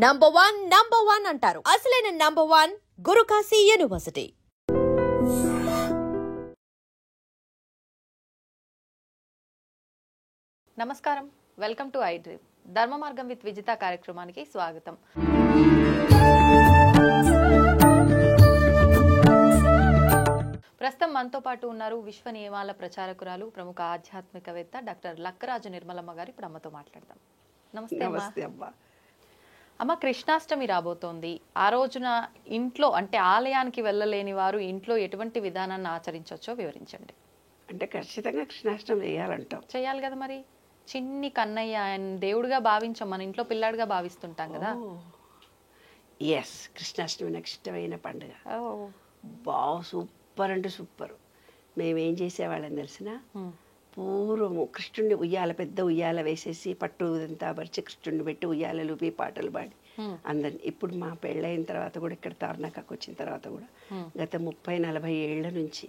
Number one అంటారు. అసలైన number one Guru Kashi university. నమస్కారం, వెల్కమ్ టు ఐ డ్రీమ్. ధర్మ మార్గం విత్ విజిత కార్యక్రమానికి స్వాగతం. ప్రస్తుతం మనతో పాటు ఉన్నారు విశ్వ నియమాల ప్రచారకురాలు, ప్రముఖ ఆధ్యాత్మికవేత్త డాక్టర్ లక్కరాజు నిర్మలమ్మ గారు. ఇప్పుడు అమ్మతో మాట్లాడదాం. నమస్తే అమ్మ. అమ్మ, కృష్ణాష్టమి రాబోతోంది. ఆ రోజున ఇంట్లో అంటే ఆలయానికి వెళ్ళలేని వారు ఇంట్లో ఎటువంటి విధానాన్ని ఆచరించవచ్చో వివరించండి. అంటే ఖచ్చితంగా కృష్ణాష్టమి చేయాలంటాం. చేయాలి కదా మరి. చిన్ని కన్నయ్య ఆయన దేవుడిగా భావించాం, మన ఇంట్లో పిల్లాడిగా భావిస్తుంటాం కదా. ఎస్, కృష్ణాష్టమి నాకు ఇష్టమైన పండుగ. సూపర్ అంటే సూపర్. మేమేం చేసేవాళ్ళం తెలిసిన, పూర్వము కృష్ణుడిని ఉయ్యాల, పెద్ద ఉయ్యాల వేసేసి పట్టు అంతా పరిచి కృష్ణుడిని పెట్టి ఉయ్యాలలు ఊపి పాటలు పాడి అందరిని. ఇప్పుడు మా పెళ్ళైన తర్వాత కూడా ఇక్కడ తార్నాకకు వచ్చిన తర్వాత కూడా గత 30-40 ఏళ్ల నుంచి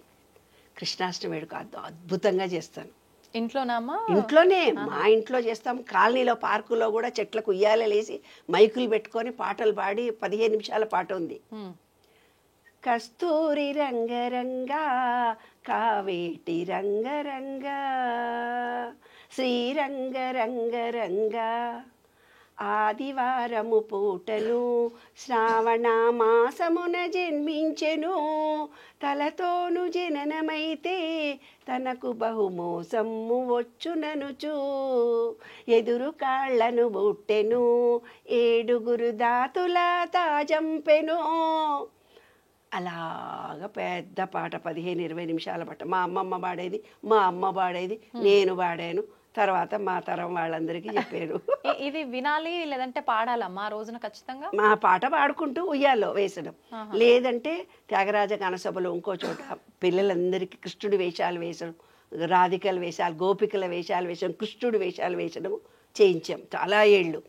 కృష్ణాష్టమి వేడుక అద్భుతంగా చేస్తాను. ఇంట్లోనామా? ఇంట్లోనే, మా ఇంట్లో చేస్తాం. కాలనీలో పార్కులో కూడా చెట్లకు ఉయ్యాలలేసి మైకులు పెట్టుకొని పాటలు పాడి 15 నిమిషాల పాట ఉంది. కస్తూరి రంగరంగా కావేటి రంగరంగా శ్రీరంగ రంగరంగా ఆదివారము పూటను శ్రావణ మాసమున జన్మించెను తలతోను జననమైతే తనకు బహుమోసమ్ము వచ్చుననుచు ఎదురు కాళ్లను బుట్టెను 7 దాతుల తాజంపెను. అలాగా పెద్ద పాట 15-20 నిమిషాల పాట. మా అమ్మమ్మ పాడేది, మా అమ్మ పాడేది, నేను పాడాను. తర్వాత మా తరం వాళ్ళందరికీ చెప్పారు. ఇది వినాలి లేదంటే పాడాలమ్మా ఆ రోజున ఖచ్చితంగా? మా పాట పాడుకుంటూ ఉయ్యాలో వేసడం, లేదంటే త్యాగరాజ గానసభలో ఇంకో చోట పిల్లలందరికీ కృష్ణుడి వేషాలు వేసడం, రాధికల వేషాలు, గోపికల వేషాలు వేసడం, కృష్ణుడి వేషాలు వేసడం చేయించాం చాలా ఏళ్ళు.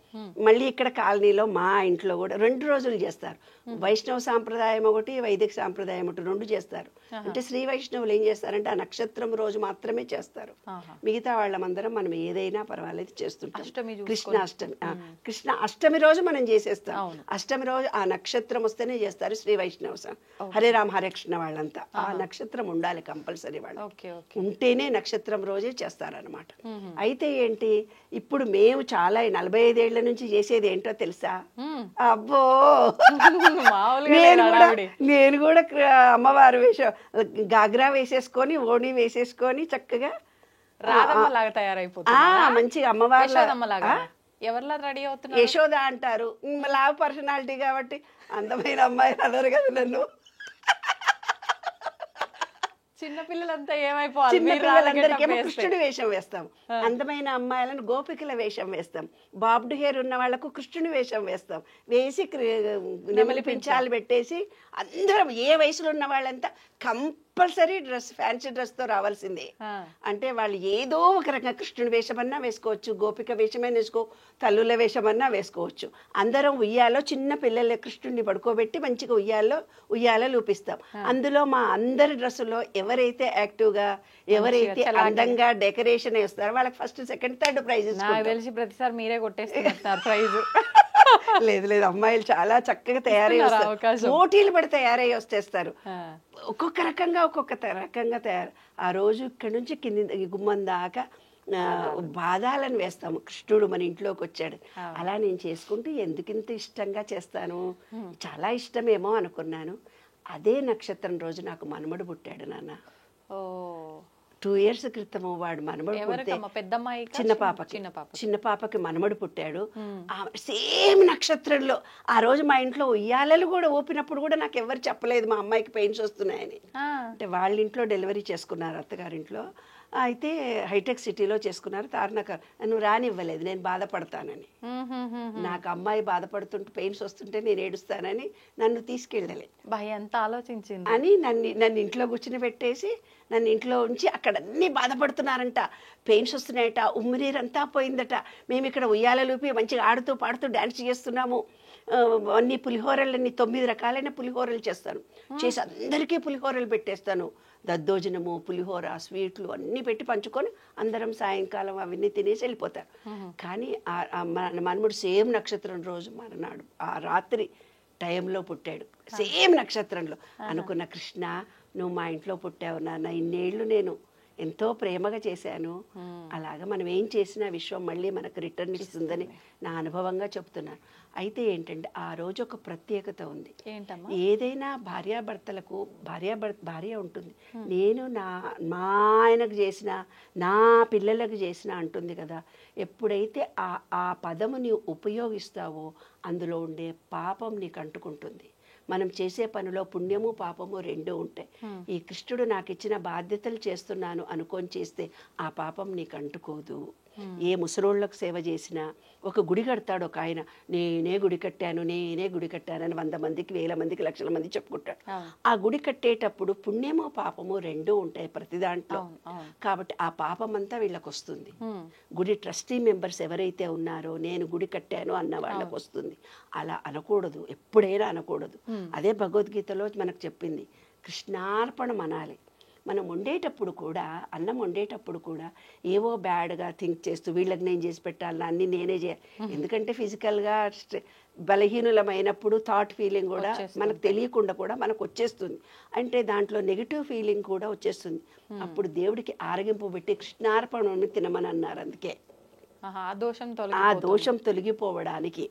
మళ్ళీ ఇక్కడ కాలనీలో మా ఇంట్లో కూడా 2 రోజులు చేస్తారు. వైష్ణవ సాంప్రదాయం ఒకటి, వైదిక సాంప్రదాయం ఒకటి, 2 చేస్తారు. అంటే శ్రీ వైష్ణవులు ఏం చేస్తారంటే ఆ నక్షత్రం రోజు మాత్రమే చేస్తారు. మిగతా వాళ్ళమందరం మనం ఏదైనా పర్వాలేదు చేస్తుంటాం. కృష్ణ అష్టమి రోజు మనం చేసేస్తాం. అష్టమి రోజు ఆ నక్షత్రం వస్తేనే చేస్తారు శ్రీ వైష్ణవ. హరే రామ హరే కృష్ణ వాళ్ళంతా ఆ నక్షత్రం ఉండాలి కంపల్సరీ. వాళ్ళు ఉంటేనే నక్షత్రం రోజే చేస్తారనమాట. అయితే ఏంటి, ఇప్పుడు మేము చాలా 45 ఏళ్ల నుంచి చేసేది ఏంటో తెలుసా? అబ్బో, నేను కూడా అమ్మవారు వేషం గాగ్రా వేసేసుకొని ఓణి వేసేసుకొని చక్కగా మంచిగా అమ్మవారు ఎవరిలా రెడీ అవుతున్నారు. యశోద అంటారు, లావ్ పర్సనాలిటీ కాబట్టి అందమైన అమ్మాయి అన్నారు కదా నన్ను. చిన్నపిల్లలంతా ఏమైపోవాలి, చిన్నపిల్లలందరికీ కృష్ణుడి వేషం వేస్తాం. అందమైన అమ్మాయిలను గోపికల వేషం వేస్తాం. బాబ్డ్ హెయిర్ ఉన్న వాళ్లకు కృష్ణుడి వేషం వేస్తాం. వేసి నెమలి పించాలు పెట్టేసి అందరం ఏ వయసులో ఉన్న వాళ్ళంతా కంపల్సరీ డ్రెస్, ఫ్యాన్సీ డ్రెస్ తో రావాల్సిందే. అంటే వాళ్ళు ఏదో ఒక రకంగా కృష్ణుడి వేషమన్నా వేసుకోవచ్చు, గోపిక వేషమైనా వేసుకో, తల్లుల వేషమన్నా వేసుకోవచ్చు. అందరం ఉయ్యాలో చిన్న పిల్లల కృష్ణుడిని పడుకోబెట్టి మంచిగా ఉయ్యాలో లూపిస్తాం. అందులో మా అందరి డ్రెస్సులో ఎవరైతే యాక్టివ్ గా, ఎవరైతే అందంగా డెకరేషన్ వేస్తారో వాళ్ళకి ఫస్ట్, సెకండ్, థర్డ్ ప్రైజ్. తెలిసి ప్రతిసారి మీరే కొట్టేస్తున్నారు ప్రైజ్. లేదు, అమ్మాయిలు చాలా చక్కగా తయారై వస్తారు, పోటీలు పడి తయారై వచ్చేస్తారు. ఒక్కొక్క రకంగా తయారు. ఆ రోజు ఇక్కడ నుంచి కింది గుమ్మం దాకా బాధాలను వేస్తాము. కృష్ణుడు మన ఇంట్లోకి వచ్చాడు. అలా నేను చేసుకుంటూ ఎందుకింత ఇష్టంగా చేస్తాను, చాలా ఇష్టమేమో అనుకున్నాను. అదే నక్షత్రం రోజు నాకు మనమడు పుట్టాడు నాన్న. 2 years క్రితము వాడు మనమడు పుట్టే, చిన్న పాపకి మనమడు పుట్టాడు. సేమ్ నక్షత్రంలో ఆ రోజు మా ఇంట్లో ఉయ్యాలలు కూడా ఊపినప్పుడు కూడా నాకు ఎవరు చెప్పలేదు మా అమ్మాయికి పెయిన్స్ వస్తున్నాయని. అంటే వాళ్ళ ఇంట్లో డెలివరీ చేసుకున్నారు, అత్తగారింట్లో. అయితే హైటెక్ సిటీలో చేసుకున్నారు. తార్నాకర్ నువ్వు రానివ్వలేదు, నేను బాధపడతానని. నాకు అమ్మాయి బాధపడుతుంటే పెయిన్స్ వస్తుంటే నేను ఏడుస్తానని నన్ను తీసుకెళ్ళలే. ఎంత ఆలోచించింది అని నన్ను ఇంట్లో కూర్చుని పెట్టేసి, నన్ను ఇంట్లో ఉంచి అక్కడ అన్నీ బాధపడుతున్నారంట, పెయిన్స్ వస్తున్నాయట, ఉమ్మినీరంతా పోయిందట. మేము ఇక్కడ ఉయ్యాలూపి మంచిగా ఆడుతూ పాడుతూ డ్యాన్స్ చేస్తున్నాము. అన్ని పులిహోరలన్నీ 9 రకాలైన పులిహోరలు చేస్తాను. చేసి అందరికీ పులిహోరలు పెట్టేస్తాను. దద్దోజనము, పులిహోర, స్వీట్లు అన్నీ పెట్టి పంచుకొని అందరం సాయంకాలం అవన్నీ తినేసి వెళ్ళిపోతారు. కానీ మన మన్ముడు సేమ్ నక్షత్రం రోజు మరునాడు ఆ రాత్రి టైంలో పుట్టాడు, సేమ్ నక్షత్రంలో. అనుకున్న, కృష్ణ నువ్వు మా ఇంట్లో పుట్టావు నాన్న, ఇన్నేళ్ళు నేను ఎంతో ప్రేమగా చేశాను, అలాగా మనం ఏం చేసినా విశ్వం మళ్ళీ మనకు రిటర్న్ ఇస్తుందని నా అనుభవంగా చెప్తున్నాను. అయితే ఏంటంటే ఆ రోజు ఒక ప్రత్యేకత ఉంది. ఏదైనా భార్యాభర్తలకు భార్య ఉంటుంది, నేను మా ఆయనకు చేసిన, నా పిల్లలకు చేసిన అంటుంది కదా. ఎప్పుడైతే ఆ పదము నీవు ఉపయోగిస్తావో అందులో ఉండే పాపం నీకు అంటుకుంటుంది. మనం చేసే పనిలో పుణ్యము పాపము రెండూ ఉంటాయి. ఈ కృష్ణుడు నాకు ఇచ్చిన బాధ్యతలు చేస్తున్నాను అనుకొని చేస్తే ఆ పాపం నీకు అంటుకోదు. ఏ ముసలోళ్ళకు సేవ చేసినా, ఒక గుడి కడతాడు ఒక ఆయన, నేనే గుడి కట్టానని 100 మందికి 1000 మందికి 1,00,000 మంది చెప్పుకుంటాడు. ఆ గుడి కట్టేటప్పుడు పుణ్యము పాపము రెండూ ఉంటాయి ప్రతి దాంట్లో. కాబట్టి ఆ పాపం అంతా వీళ్ళకి వస్తుంది. గుడి ట్రస్టీ మెంబర్స్ ఎవరైతే ఉన్నారో నేను గుడి కట్టాను అన్న వాళ్ళకి వస్తుంది. అలా అనకూడదు, ఎప్పుడైనా అనకూడదు. అదే భగవద్గీతలో మనకు చెప్పింది, కృష్ణార్పణం అనాలి. మనం వండేటప్పుడు కూడా, అన్నం వండేటప్పుడు కూడా ఏవో బ్యాడ్గా థింక్ చేస్తూ వీళ్ళకి నేను చేసి పెట్టాలి, అన్నీ నేనే చేయాలి. ఎందుకంటే ఫిజికల్గా బలహీనులమైనప్పుడు థాట్ ఫీలింగ్ కూడా మనకు తెలియకుండా కూడా మనకు వచ్చేస్తుంది. అంటే దాంట్లో నెగిటివ్ ఫీలింగ్ కూడా వచ్చేస్తుంది. అప్పుడు దేవుడికి ఆరగింపు పెట్టి కృష్ణార్పణం తినమని అన్నారు. అందుకే ఆ దోషం తొలగిపోవడానికి.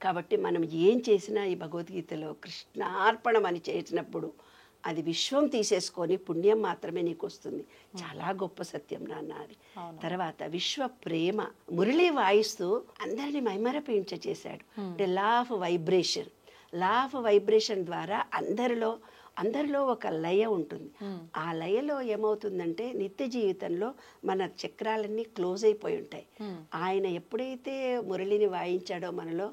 కాబట్టి మనం ఏం చేసినా ఈ భగవద్గీతలో కృష్ణార్పణం అని చేసినప్పుడు అది విశ్వం తీసేసుకొని పుణ్యం మాత్రమే నీకు వస్తుంది. చాలా గొప్ప సత్యం నాన్న అది. తర్వాత విశ్వ ప్రేమ మురళి వాయిస్తూ అందరినీ మైమరపించేశాడు. అంటే లా ఆఫ్ వైబ్రేషన్ ద్వారా అందరిలో ఒక లయ ఉంటుంది. ఆ లయలో ఏమవుతుందంటే నిత్య జీవితంలో మన చక్రాలన్నీ క్లోజ్ అయిపోయి ఉంటాయి. ఆయన ఎప్పుడైతే మురళిని వాయించాడో మనలో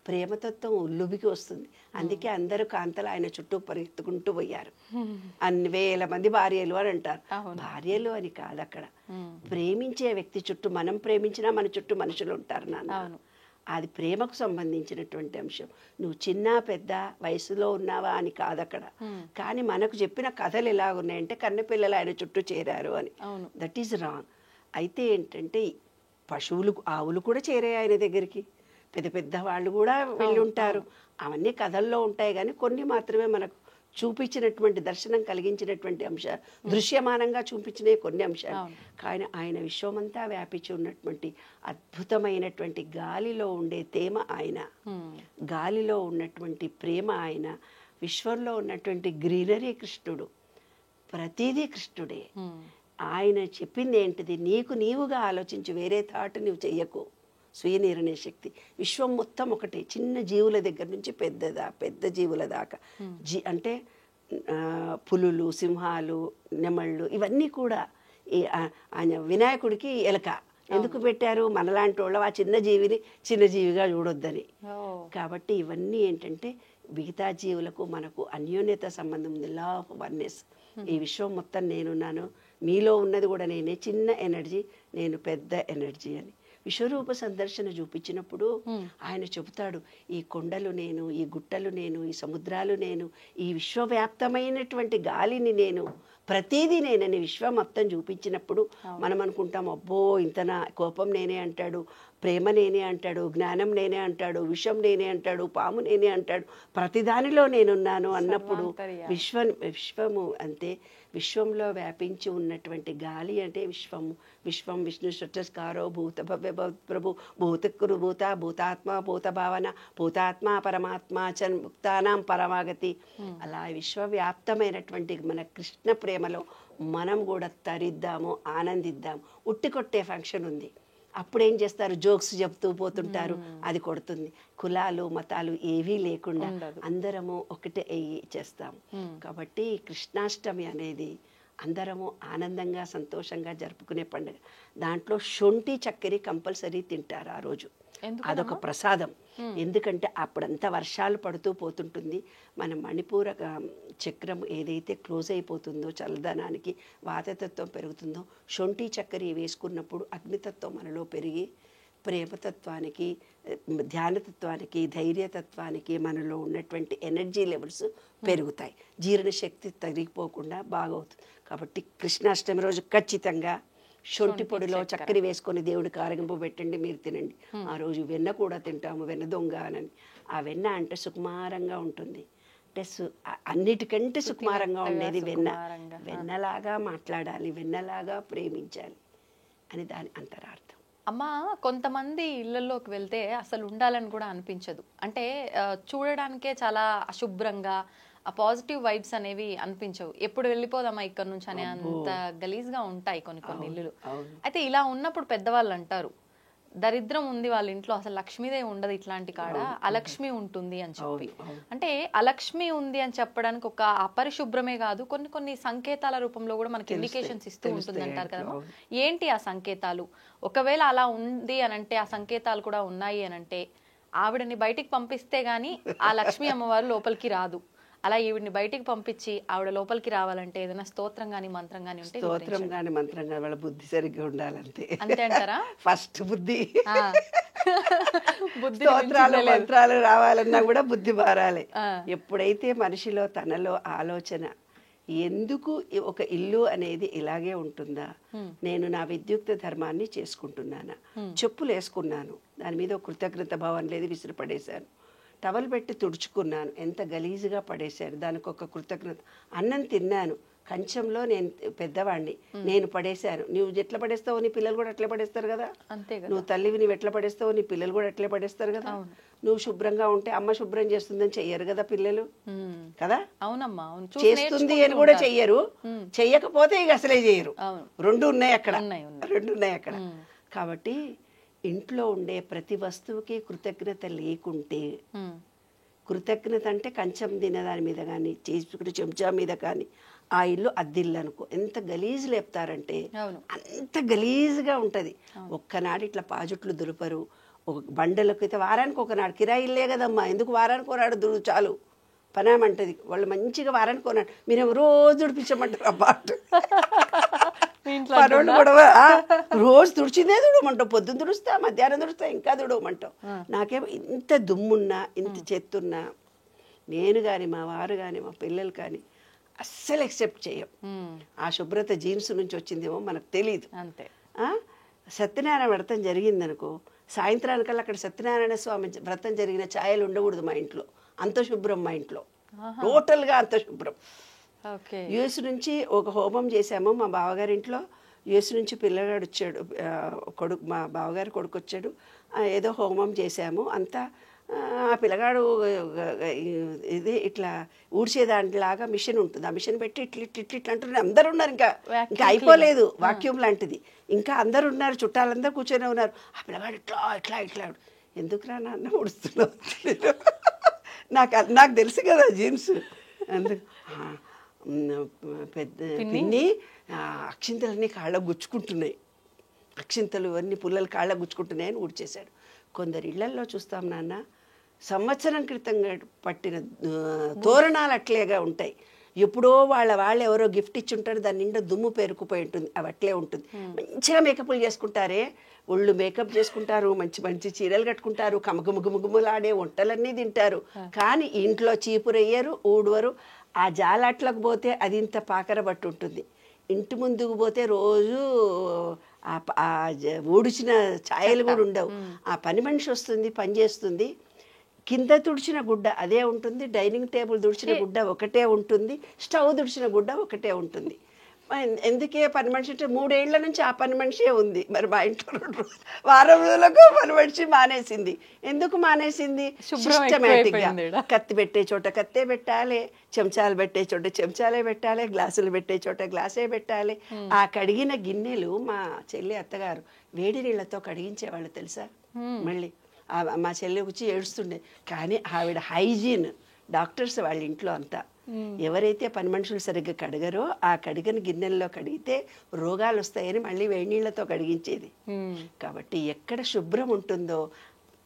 ప్రేమతత్వం ఉల్లుబికి వస్తుంది. అందుకే అందరూ కాంతలు ఆయన చుట్టూ పరిగెత్తుకుంటూ పోయారు. అన్ని 1000 మంది భార్యలు అని అంటారు. భార్యలు అని కాదు, అక్కడ ప్రేమించే వ్యక్తి చుట్టూ, మనం ప్రేమించినా మన చుట్టూ మనుషులు ఉంటారు నాన్న. అది ప్రేమకు సంబంధించినటువంటి అంశం. నువ్వు చిన్న పెద్ద వయసులో ఉన్నావా అని కాదు అక్కడ. కానీ మనకు చెప్పిన కథలు ఎలా ఉన్నాయంటే కన్నెపిల్లలు ఆయన చుట్టూ చేరారు అని. That is wrong. అయితే ఏంటంటే పశువులు, ఆవులు కూడా చేరాయి ఆయన దగ్గరికి, పెద్ద వాళ్ళు కూడా వెళ్ళి ఉంటారు. అవన్నీ కథల్లో ఉంటాయి, కానీ కొన్ని మాత్రమే మనకు చూపించినటువంటి దర్శనం కలిగించినటువంటి అంశాలు, దృశ్యమానంగా చూపించిన కొన్ని అంశాలు. కానీ ఆయన విశ్వమంతా వ్యాపించి ఉన్నటువంటి అద్భుతమైనటువంటి గాలిలో ఉండే తేమ ఆయన, గాలిలో ఉన్నటువంటి ప్రేమ ఆయన, విశ్వంలో ఉన్నటువంటి గ్రీనరీ కృష్ణుడు, ప్రతిదీ కృష్ణుడే. ఆయన చెప్పింది ఏంటిది, నీవుగా ఆలోచించి వేరే థాట్ నువ్వు చెయ్యకు. స్వీయ నిర్ణయ శక్తి. విశ్వం మొత్తం ఒకటి, చిన్న జీవుల దగ్గర నుంచి పెద్ద జీవుల దాకా. అంటే పులులు, సింహాలు, నెమళ్ళు, ఇవన్నీ కూడా ఆయన వినాయకుడికి ఎలక ఎందుకు పెట్టారు? మనలాంటి వాళ్ళు ఆ చిన్న జీవిగా చూడొద్దని. కాబట్టి ఇవన్నీ ఏంటంటే మిగతా జీవులకు మనకు అన్యోన్యత సంబంధం ఉంది. Law of oneness. ఈ విశ్వం మొత్తం నేనున్నాను, మీలో ఉన్నది కూడా నేనే, చిన్న ఎనర్జీ నేను పెద్ద ఎనర్జీ అని. విశ్వరూప సందర్శన చూపించినప్పుడు ఆయన చెబుతాడు, ఈ కొండలు నేను, ఈ గుట్టలు నేను, ఈ సముద్రాలు నేను, ఈ విశ్వవ్యాప్తమైనటువంటి గాలిని నేను, ప్రతిదీ నేనని విశ్వం మొత్తం చూపించినప్పుడు మనం అనుకుంటాం, అబ్బో ఇంతనా, కోపం నేనే అంటాడు, ప్రేమ నేనే అంటాడు, జ్ఞానం నేనే అంటాడు, విషం నేనే అంటాడు, పాము నేనే అంటాడు, ప్రతిదానిలో నేనున్నాను అన్నప్పుడు విశ్వము అంతే. విశ్వంలో వ్యాపించి ఉన్నటువంటి గాలి అంటే విశ్వం విష్ణు సృష్టస్కారో భూత భవ్య ప్రభు భూతకురు భూతాత్మ భూత భావన భూతాత్మ పరమాత్మ చ ముక్తానాం పరమాగతి. అలా విశ్వవ్యాప్తమైనటువంటి మన కృష్ణ ప్రేమలో మనం కూడా తరిద్దాము, ఆనందిద్దాము. ఉట్టికొట్టే ఫంక్షన్ ఉంది, అప్పుడేం చేస్తారు, జోక్స్ చెప్తూ పోతుంటారు, అది కొడుతుంది. కులాలు మతాలు ఏవీ లేకుండా అందరము ఒకటే చేస్తాము. కాబట్టి కృష్ణాష్టమి అనేది అందరము ఆనందంగా సంతోషంగా జరుపుకునే పండుగ. దాంట్లో శొంఠి చక్కెర కంపల్సరీ తింటారు ఆ రోజు, అదొక ప్రసాదం. ఎందుకంటే అప్పుడంతా వర్షాలు పడుతూ పోతుంటుంది, మన మణిపూర చక్రం ఏదైతే క్లోజ్ అయిపోతుందో, చల్లదనానికి వాతతత్వం పెరుగుతుందో, శొంఠి చక్కెర వేసుకున్నప్పుడు అగ్నితత్వం మనలో పెరిగి ప్రేమతత్వానికి ధ్యానతత్వానికి, ధైర్యతత్వానికి మనలో ఉన్నటువంటి ఎనర్జీ లెవెల్స్ పెరుగుతాయి. జీర్ణశక్తి తరిగిపోకుండా బాగవుతుంది. కాబట్టి కృష్ణాష్టమి రోజు ఖచ్చితంగా శొంఠి పొడిలో చక్కెర వేసుకొని దేవుడికి ఆరగింపు పెట్టండి, మీరు తినండి. ఆ రోజు వెన్న కూడా తింటాము, వెన్న దొంగ అని. ఆ వెన్న అంటే సుకుమారంగా ఉంటుంది. అంటే అన్నిటికంటే సుకుమారంగా ఉండేది వెన్న. వెన్నలాగా మాట్లాడాలి, వెన్నలాగా ప్రేమించాలి అని దాని అంతరార్థం. అమ్మ, కొంతమంది ఇళ్లలోకి వెళ్తే అసలు ఉండాలని కూడా అనిపించదు. అంటే చూడడానికే చాలా అశుభ్రంగా, ఆ పాజిటివ్ వైబ్స్ అనేవి అనిపించవు. ఎప్పుడు వెళ్ళిపోదామా ఇక్కడ నుంచి అనే అంత గలీజ్గా ఉంటాయి కొన్ని కొన్ని ఇల్లులు. అయితే ఇలా ఉన్నప్పుడు పెద్దవాళ్ళు అంటారు, దరిద్రం ఉంది వాళ్ళ ఇంట్లో, అసలు లక్ష్మీదేవి ఉండదు ఇట్లాంటి కాడ, అలక్ష్మి ఉంటుంది అని చెప్పి. అంటే అలక్ష్మి ఉంది అని చెప్పడానికి ఒక అపరిశుభ్రమే కాదు, కొన్ని కొన్ని సంకేతాల రూపంలో కూడా మనకి ఇండికేషన్స్ ఇస్తూ ఉంటుంది అంటారు కదా. ఏంటి ఆ సంకేతాలు? ఒకవేళ అలా ఉంది అని అంటే, ఆ సంకేతాలు కూడా ఉన్నాయి అని అంటే, ఆవిడని బయటికి పంపిస్తే గానీ ఆ లక్ష్మీ అమ్మవారు లోపలికి రాదు. అలా ఈవిడిని బయటికి పంపించి ఆవిడ లోపలికి రావాలంటే ఏదైనా స్తోత్రం గానీ మంత్రం గానీ ఉంటే? స్తోత్రం గానీ మంత్రం గానీ వాళ్ళ బుద్ధి సరిగ్గా ఉండాలంతే. అంతే అంటారా? ఫస్ట్ బుద్ధి. స్తోత్రాలు మంత్రాలు రావాలన్నా కూడా బుద్ధి మారాలి. ఎప్పుడైతే మనిషిలో తనలో ఆలోచన, ఎందుకు ఒక ఇల్లు అనేది ఇలాగే ఉంటుందా, నేను నా విద్యుక్త ధర్మాన్ని చేసుకుంటున్నానా, చెప్పులు వేసుకున్నాను, దాని మీద ఒక కృతజ్ఞత భావం లేదు, విసిరి పడేశాను, టవల్ పెట్టి తుడుచుకున్నాను, ఎంత గలీజుగా పడేశారు, దానికి ఒక కృతజ్ఞత. అన్నం తిన్నాను, కంచంలో నేను పెద్దవాడిని, నేను పడేశాను. నువ్వు ఎట్లా పడేస్తావు, నీ పిల్లలు కూడా అట్లే పడేస్తారు కదా. నువ్వు తల్లివి, నువ్వు ఎట్లా పడేస్తావు, నీ పిల్లలు కూడా అట్లే పడేస్తారు కదా. నువ్వు శుభ్రంగా ఉంటే అమ్మ శుభ్రం చేస్తుందని చెయ్యరు కదా పిల్లలు, కదా. అవునమ్మా, చేస్తుంది అని కూడా చెయ్యరు, చెయ్యకపోతే ఇక అసలే చెయ్యరు. రెండు ఉన్నాయి అక్కడ, రెండు ఉన్నాయి అక్కడ. కాబట్టి ఇంట్లో ఉండే ప్రతి వస్తువుకి కృతజ్ఞత లేకుంటే, కృతజ్ఞత అంటే కంచం తినదాని మీద కానీ, చేసుకునే చెంచా మీద కానీ, ఆ ఇల్లు అద్దిల్లు అనుకో, ఎంత గలీజు లేపుతారంటే అంత గలీజుగా ఉంటుంది. ఒక్కనాడు ఇట్లా పాజుట్లు దులుపరు. ఒక బండలకు అయితే వారానికి ఒకనాడు, కిరాయి ఇల్లే కదమ్మా, ఎందుకు వారానికి ఒకనాడు దుడు చాలు పనామంటది. వాళ్ళు మంచిగా వారానికి ఒకనాడు, మీరేమో రోజు దుడిపించమంటారు అబ్బాట్. పనులు కూడా రోజు తుడిచిందే తుడమంటావు, పొద్దున్న తుడుస్తా, మధ్యాహ్నం తుడుస్తా, ఇంకా తుడవమంటావు. నాకేమో ఇంత దుమ్మున్నా, ఇంత చెత్తున్నా, నేను కానీ మా వారు కానీ మా పిల్లలు కానీ అస్సలు ఎక్సెప్ట్ చేయం. ఆ శుభ్రత జీన్స్ నుంచి వచ్చిందేమో మనకు తెలియదు. అంతే. సత్యనారాయణ వ్రతం జరిగిందనుకో, సాయంత్రానికల్లా అక్కడ సత్యనారాయణ స్వామి వ్రతం జరిగిన ఛాయలు ఉండకూడదు మా ఇంట్లో. అంత శుభ్రం మా ఇంట్లో, టోటల్గా అంత శుభ్రం. యుఎస్ నుంచి ఒక హోమం చేశాము మా బావగారి ఇంట్లో. యుఎస్ నుంచి పిల్లగాడు వచ్చాడు, కొడుకు, మా బావగారి కొడుకు వచ్చాడు. ఏదో హోమం చేశాము అంతా. ఆ పిల్లగాడు ఇది ఇట్లా ఊడ్చేదానిలాగా మిషన్ ఉంటుంది, ఆ మిషన్ పెట్టి ఇట్లా ఇట్లా ఇట్లా ఇట్లా అంటున్నారు. అందరు ఉన్నారు, ఇంకా ఇంకా అయిపోలేదు, వాక్యూమ్ లాంటిది. ఇంకా అందరు ఉన్నారు, చుట్టాలందరూ కూర్చొని ఉన్నారు. ఆ పిల్లగాడు ఇట్లా ఇట్లా ఇట్లా, ఎందుకురా నాన్న ఊడుస్తున్నావు, నాకు తెలుసు కదా జీన్స్. అందుకు పెద్ద పిన్ని అక్షింతలన్నీ కాళ్ళకు గుచ్చుకుంటున్నాయి, అక్షింతలు అన్ని పుల్లలు కాళ్ళకు గుచ్చుకుంటున్నాయని ఊడ్చేశాడు. కొందరు ఇళ్లల్లో చూస్తాం నాన్న, సంవత్సరం క్రితం పట్టిన తోరణాలు అట్లేగా ఉంటాయి. ఎప్పుడో వాళ్ళు ఎవరో గిఫ్ట్ ఇచ్చి ఉంటారు, దాని నిండా దుమ్ము పేరుకుపోయి ఉంటుంది, అవి అట్లే ఉంటుంది. మంచిగా మేకప్లు చేసుకుంటారే, ఒళ్ళు మేకప్ చేసుకుంటారు, మంచి మంచి చీరలు కట్టుకుంటారు, కమగుముగుముగుములాడే వంటలన్నీ తింటారు. కానీ ఇంట్లో చీపురయ్యరు, ఊడవరు. ఆ జాలాట్లకు పోతే అది ఇంత పాకర బట్టి ఉంటుంది. ఇంటి ముందుకు పోతే రోజు ఊడిచిన ఛాయలు కూడా ఉండవు. ఆ పని మనిషి వస్తుంది, పని చేస్తుంది. కింద తుడిచిన గుడ్డ అదే ఉంటుంది, డైనింగ్ టేబుల్ తుడిచిన గుడ్డ ఒకటే ఉంటుంది, స్టవ్ తుడిచిన గుడ్డ ఒకటే ఉంటుంది. ఎందుకే పని మనిషి అంటే 3 ఏళ్ల నుంచి ఆ పని మనిషే ఉంది. మరి మా ఇంట్లో 2 రోజులు వారం రోజులకు పని మనిషి మానేసింది. ఎందుకు మానేసింది? సిస్టమేటిక్గా కత్తి పెట్టే చోట కత్తే పెట్టాలి, చెంచాలు పెట్టే చోట చెంచాలే పెట్టాలి, గ్లాసులు పెట్టే చోట గ్లాసే పెట్టాలి. ఆ కడిగిన గిన్నెలు మా చెల్లి అత్తగారు వేడి నీళ్ళతో కడిగించేవాళ్ళు తెలుసా. మళ్ళీ మా చెల్లి వచ్చి ఏడుస్తుండే. కానీ ఆవిడ హైజీన్, డాక్టర్స్ వాళ్ళ ఇంట్లో అంతా. ఎవరైతే పని మనుషులు సరిగ్గా కడగరో ఆ కడిగిన గిన్నెల్లో కడిగితే రోగాలు వస్తాయని మళ్ళీ వేడి నీళ్లతో కడిగించేది. కాబట్టి ఎక్కడ శుభ్రం ఉంటుందో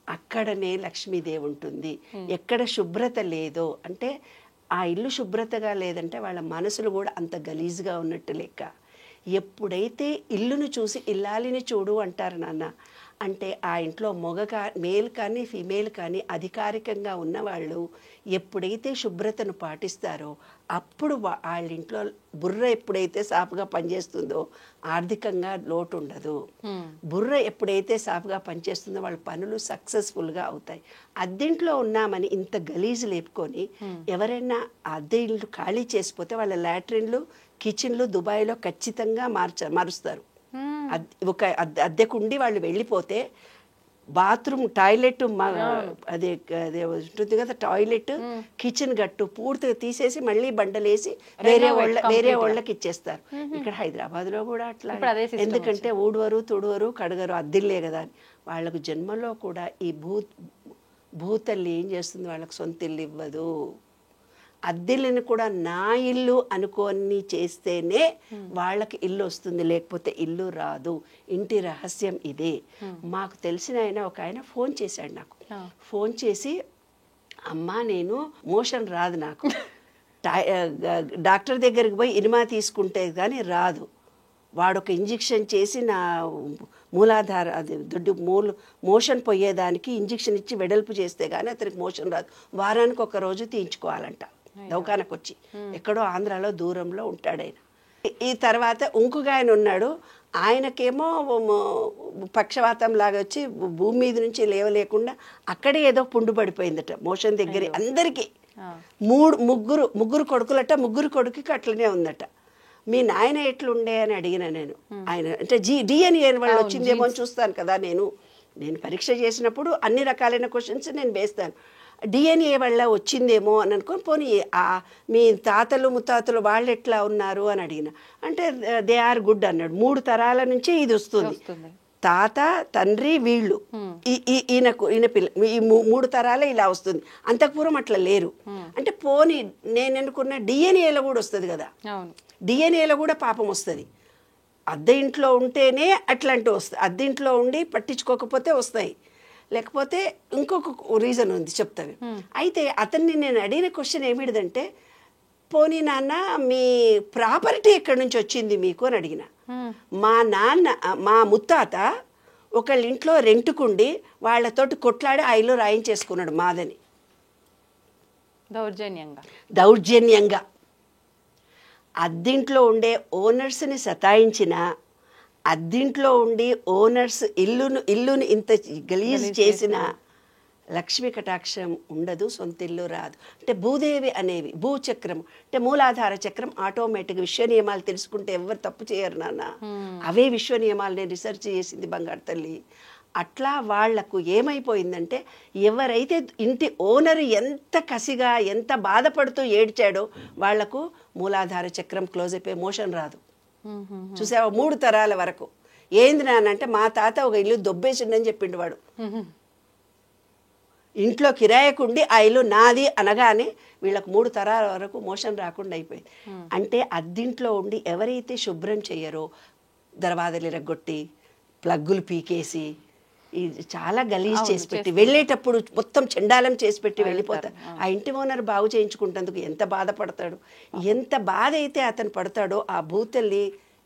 అక్కడనే లక్ష్మీదేవి ఉంటుంది. ఎక్కడ శుభ్రత లేదో అంటే ఆ ఇల్లు శుభ్రతగా లేదంటే వాళ్ళ మనసులు కూడా అంత గలీజ్గా ఉన్నట్టు లెక్క. ఎప్పుడైతే ఇల్లును చూసి ఇల్లాలిని చూడు అంటారు నాన్న, అంటే ఆ ఇంట్లో మేల్ కానీ ఫీమేల్ కానీ అధికారికంగా ఉన్నవాళ్ళు ఎప్పుడైతే శుభ్రతను పాటిస్తారో అప్పుడు వాళ్ళ ఇంట్లో బుర్ర ఎప్పుడైతే సాఫ్గా పనిచేస్తుందో ఆర్థికంగా లోటు ఉండదు. బుర్ర ఎప్పుడైతే సాఫ్గా పనిచేస్తుందో వాళ్ళ పనులు సక్సెస్ఫుల్గా అవుతాయి. అద్దెంట్లో ఉన్నామని ఇంత గలీజు లేపుకొని ఎవరైనా అద్దె ఇల్లు ఖాళీ చేసిపోతే వాళ్ళ లాట్రిన్లు కిచెన్లు దుబాయ్లో ఖచ్చితంగా మారుస్తారు. ఒక అద్దెకుండి వాళ్ళు వెళ్ళిపోతే బాత్రూమ్ టాయిలెట్ అదే అదే ఉంటుంది కదా, టాయిలెట్ కిచెన్ గట్టు పూర్తిగా తీసేసి మళ్ళీ బండలేసి వేరే వాళ్ళకి ఇచ్చేస్తారు. ఇక్కడ హైదరాబాద్లో కూడా అట్లా, ఎందుకంటే ఊడవరు తుడవరు కడగరు, అద్దిల్లే కదా అని. వాళ్ళకు జన్మలో కూడా ఈ భూతల్లి ఏం చేస్తుంది, వాళ్ళకి సొంత ఇల్లు ఇవ్వదు. అద్దెలను కూడా నా ఇల్లు అనుకొని చేస్తేనే వాళ్ళకి ఇల్లు వస్తుంది, లేకపోతే ఇల్లు రాదు. ఇంటి రహస్యం ఇదే. మాకు తెలిసిన ఒక ఆయన ఫోన్ చేశాడు నాకు. ఫోన్ చేసి, అమ్మా నేను మోషన్ రాదు, నాకు డాక్టర్ దగ్గరికి పోయి ఇనిమా తీసుకుంటే కానీ రాదు. వాడు ఒక ఇంజెక్షన్ చేసి నా మూలాధార అది మోషన్ పోయేదానికి ఇంజెక్షన్ ఇచ్చి వెడల్పు చేస్తే కానీ అతనికి మోషన్ రాదు. వారానికి ఒక రోజు తీయించుకోవాలంట దవాఖానకు వచ్చి. ఎక్కడో ఆంధ్రాలో దూరంలో ఉంటాడు ఆయన. ఈ తర్వాత ఇంకొక ఆయన ఉన్నాడు, ఆయనకేమో పక్షవాతం లాగా వచ్చి భూమి మీద నుంచి లేవలేకుండా అక్కడే ఏదో పుండు పడిపోయిందట మోషన్ దగ్గర. అందరికీ ముగ్గురు కొడుకులట, ముగ్గురు కొడుకుకి అట్లనే ఉందట. మీ నాయన ఎట్లుండే అని అడిగిన నేను. ఆయన అంటే డిఎన్ఏ వాళ్ళు వచ్చిందేమో అని చూస్తాను కదా నేను పరీక్ష చేసినప్పుడు అన్ని రకాలైన క్వశ్చన్స్ నేను వేస్తాను. డిఎన్ఏ వల్ల వచ్చిందేమో అని అనుకొని, పోనీ మీ తాతలు ముత్తాతలు వాళ్ళు ఎట్లా ఉన్నారు అని అడిగిన. అంటే దే ఆర్ గుడ్ అన్నాడు. 3 తరాల నుంచి ఇది వస్తుంది, తాత తండ్రి వీళ్ళు, ఈయన పిల్ల, ఈ 3 తరాలే ఇలా వస్తుంది. అంతకుపూర్వం అట్లా లేరు. అంటే పోనీ నేను అనుకున్న డిఎన్ఏలో కూడా వస్తుంది కదా, డిఎన్ఏలో కూడా పాపం వస్తుంది. అద్దె ఇంట్లో ఉంటేనే అట్లాంటివి వస్తాయి, అద్దె ఇంట్లో ఉండి పట్టించుకోకపోతే వస్తాయి, లేకపోతే ఇంకొక రీజన్ ఉంది చెప్తాను. అయితే అతన్ని నేను అడిగిన క్వశ్చన్ ఏమిటిదంటే, పోనీ నాన్న మీ ప్రాపర్టీ ఎక్కడి నుంచి వచ్చింది మీకు అని అడిగిన. మా ముత్తాత ఒకళ్ళ ఇంట్లో రెంటుకుండి వాళ్ళతోటి కొట్లాడి ఆ ఇల్లు రాయించేసుకున్నాడు మాదని, దౌర్జన్యంగా. అద్దింట్లో ఉండే ఓనర్స్ని సతాయించిన, అద్దింట్లో ఉండి ఓనర్స్ ఇల్లును ఇంత గలీజ్ చేసిన లక్ష్మీ కటాక్షం ఉండదు, సొంత ఇల్లు రాదు. అంటే భూదేవి అనేవి భూచక్రం అంటే మూలాధార చక్రం ఆటోమేటిక్ విశ్వ నియమాలు తెలుసుకుంటే ఎవరు తప్పు చేయరు నాన్న. అవే విశ్వ నియమాలు నేను రీసెర్చ్ చేసింది బంగారు తల్లి. అట్లా వాళ్లకు ఏమైపోయిందంటే, ఎవరైతే ఇంటి ఓనర్ ఎంత కసిగా ఎంత బాధపడుతూ ఏడ్చాడో వాళ్లకు మూలాధార చక్రం క్లోజ్ అయిపోయి మోషన్ రాదు. చూసావా 3 తరాల వరకు. ఏంది నానంటే, మా తాత ఒక ఇల్లు దొబ్బేసిండని చెప్పిండు వాడు. ఇంట్లో కిరాయకుండి ఆ ఇల్లు నాది అనగానే వీళ్ళకు 3 తరాల వరకు మోషన్ రాకుండా అయిపోయింది. అంటే అద్దింట్లో ఉండి ఎవరైతే శుభ్రం చెయ్యరో, దర్వాజాలు ఇరగొట్టి ప్లగ్గులు పీకేసి చాలా గలీజ్ చేసి పెట్టి వెళ్ళేటప్పుడు మొత్తం చెండాలం చేసి పెట్టి వెళ్ళిపోతారు. ఆ ఇంటి ఓనర్ బాగు చేయించుకుంటేందుకు ఎంత బాధపడతాడు, ఎంత బాధ అయితే అతను పడతాడో ఆ భూతల్లి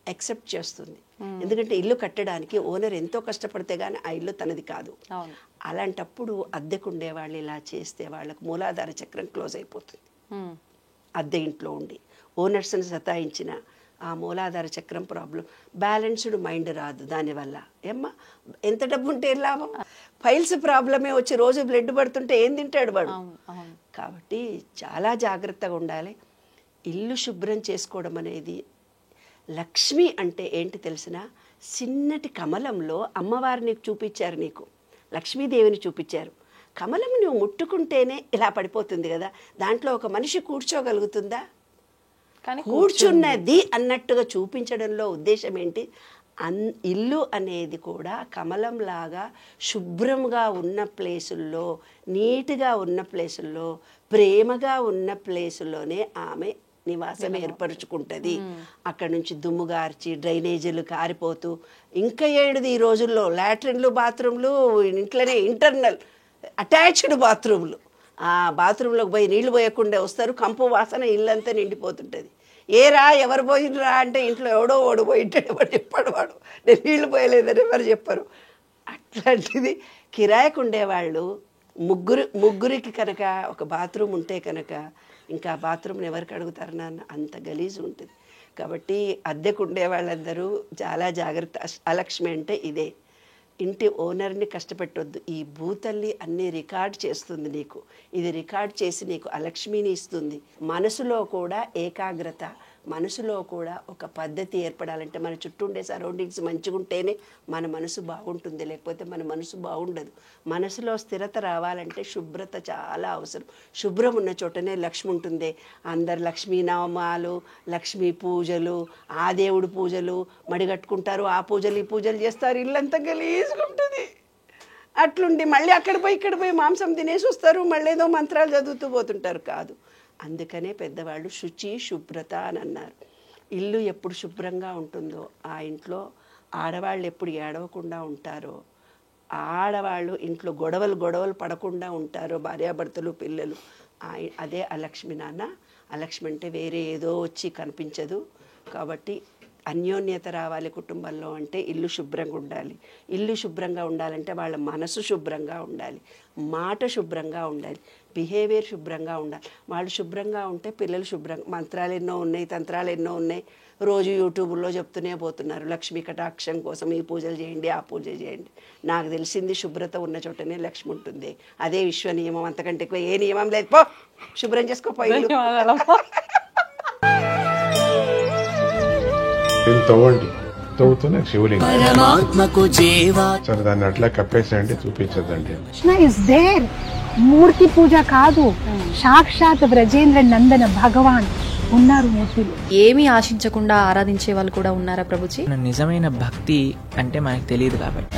యాక్సెప్ట్ చేస్తుంది. ఎందుకంటే ఇల్లు కట్టడానికి ఓనర్ ఎంతో కష్టపడితే గానీ ఆ ఇల్లు తనది కాదు. అలాంటప్పుడు అద్దెకుండే వాళ్ళు ఇలా చేస్తే వాళ్ళకు మూలాధార చక్రం క్లోజ్ అయిపోతుంది. అద్దె ఇంట్లో ఉండి ఓనర్స్ని సతాయించిన ఆ మూలాధార చక్రం ప్రాబ్లం. బ్యాలెన్స్డ్ మైండ్ రాదు దానివల్ల. ఏమ్మా ఎంత డబ్బు ఉంటే లాభం? ఫైల్స్ ప్రాబ్లమే వచ్చి రోజు బ్లడ్ పడుతుంటే ఏం తింటాడు వాడు? కాబట్టి చాలా జాగ్రత్తగా ఉండాలి. ఇల్లు శుభ్రం చేసుకోవడం అనేది. లక్ష్మి అంటే ఏంటి తెలిసిన, చిన్నటి కమలంలో అమ్మవారిని చూపించారు, నీకు లక్ష్మీదేవిని చూపించారు. కమలం నువ్వు ముట్టుకుంటేనే ఇలా పడిపోతుంది కదా, దాంట్లో ఒక మనిషి కూర్చోగలుగుతుందా? కూర్చున్నది అన్నట్టుగా చూపించడంలో ఉద్దేశం ఏంటి? ఇల్లు అనేది కూడా కమలంలాగా శుభ్రంగా ఉన్న ప్లేసుల్లో, నీట్గా ఉన్న ప్లేసుల్లో, ప్రేమగా ఉన్న ప్లేసుల్లోనే ఆమె నివాసం ఏర్పరుచుకుంటుంది. అక్కడి నుంచి దుమ్ము గార్చి డ్రైనేజీలు కారిపోతూ, ఇంకా ఏడుది ఈ రోజుల్లో లాట్రిన్లు బాత్రూమ్లు ఇంట్లోనే ఇంటర్నల్ అటాచ్డ్ బాత్రూమ్లు. ఆ బాత్రూంలోకి పోయి నీళ్లు పోయకుండా వస్తారు, కంపు వాసన ఇల్లంతా నిండిపోతుంటుంది. ఏరా ఎవరు పోయినరా అంటే ఇంట్లో ఎవడో ఓడిపోయింటాడు, ఎవరు చెప్పాడు వాడు నేను నీళ్లు పోయలేదని ఎవరు చెప్పరు. అట్లాంటిది కిరాయికి ఉండేవాళ్ళు ముగ్గురికి కనుక ఒక బాత్రూమ్ ఉంటే కనుక ఇంకా బాత్రూమ్ని ఎవరికి అడుగుతారు నాన్న, అంత గలీజు ఉంటుంది. కాబట్టి అద్దెకు ఉండే వాళ్ళందరూ చాలా జాగ్రత్త. అలక్ష్మి అంటే ఇదే, ఇంటి ఓనర్ని కష్టపెట్టొద్దు. ఈ భూతల్లి అన్నీ రికార్డ్ చేస్తుంది నీకు, ఇది రికార్డ్ చేసి నీకు అలక్ష్మిని ఇస్తుంది. మనసులో కూడా ఏకాగ్రత, మనసులో కూడా ఒక పద్ధతి ఏర్పడాలంటే మన చుట్టూ ఉండే సరౌండింగ్స్ మంచిగా ఉంటేనే మన మనసు బాగుంటుంది, లేకపోతే మన మనసు బాగుండదు. మనసులో స్థిరత రావాలంటే శుభ్రత చాలా అవసరం. శుభ్రం ఉన్న చోటనే లక్ష్మి ఉంటుంది. అందరు లక్ష్మీనామాలు, లక్ష్మీ పూజలు, ఆ దేవుడు పూజలు మడిగట్టుకుంటారు, ఆ పూజలు ఈ పూజలు చేస్తారు, ఇల్లంతా గలీజుకుంటుంది. అట్లుండి మళ్ళీ అక్కడ పోయి ఇక్కడ పోయి మాంసం తినేసి వస్తారు, మళ్ళీ ఏదో మంత్రాలు చదువుతూ పోతుంటారు. కాదు, అందుకనే పెద్దవాళ్ళు శుచి శుభ్రత అని అన్నారు. ఇల్లు ఎప్పుడు శుభ్రంగా ఉంటుందో ఆ ఇంట్లో ఆడవాళ్ళు ఎప్పుడు ఏడవకుండా ఉంటారో, ఆడవాళ్ళు ఇంట్లో గొడవలు పడకుండా ఉంటారో, భార్యాభర్తలు పిల్లలు, అదే అలక్ష్మి నాన్న. అలక్ష్మి అంటే వేరే ఏదో వచ్చి కనిపించదు. కాబట్టి అన్యోన్యత రావాలి కుటుంబంలో అంటే ఇల్లు శుభ్రంగా ఉండాలి. ఇల్లు శుభ్రంగా ఉండాలంటే వాళ్ళ మనసు శుభ్రంగా ఉండాలి, మాట శుభ్రంగా ఉండాలి, బిహేవియర్ శుభ్రంగా ఉండాలి. వాళ్ళు శుభ్రంగా ఉంటే పిల్లలు శుభ్రంగా. మంత్రాలు ఎన్నో ఉన్నాయి, తంత్రాలు ఎన్నో ఉన్నాయి, రోజు యూట్యూబ్లో చెప్తూనే పోతున్నారు. లక్ష్మీ కటాక్షం కోసం ఈ పూజలు చేయండి, ఆ పూజ చేయండి. నాకు తెలిసింది శుభ్రత ఉన్న చోటనే లక్ష్మి ఉంటుంది. అదే విశ్వ నియమం, అంతకంటే ఎక్కువ ఏ నియమం లేదు. పో శుభ్రం చేసుకోపోయి తవ్వండి, తవ్వుతూనే శివలింగం సరే దాన్ని అట్లా కప్పేసేయండి, చూపించదండి. కృష్ణ ఇస్ దేర్, మూర్తి పూజ కాదు, సాక్షాత్ బ్రజేంద్ర నందన భగవాన్ ఉన్నారు మూర్తిలో. ఏమీ ఆశించకుండా ఆరాధించే వాళ్ళు కూడా ఉన్నారా ప్రభుజీ? నిజమైన భక్తి అంటే మనకు తెలియదు కాబట్టి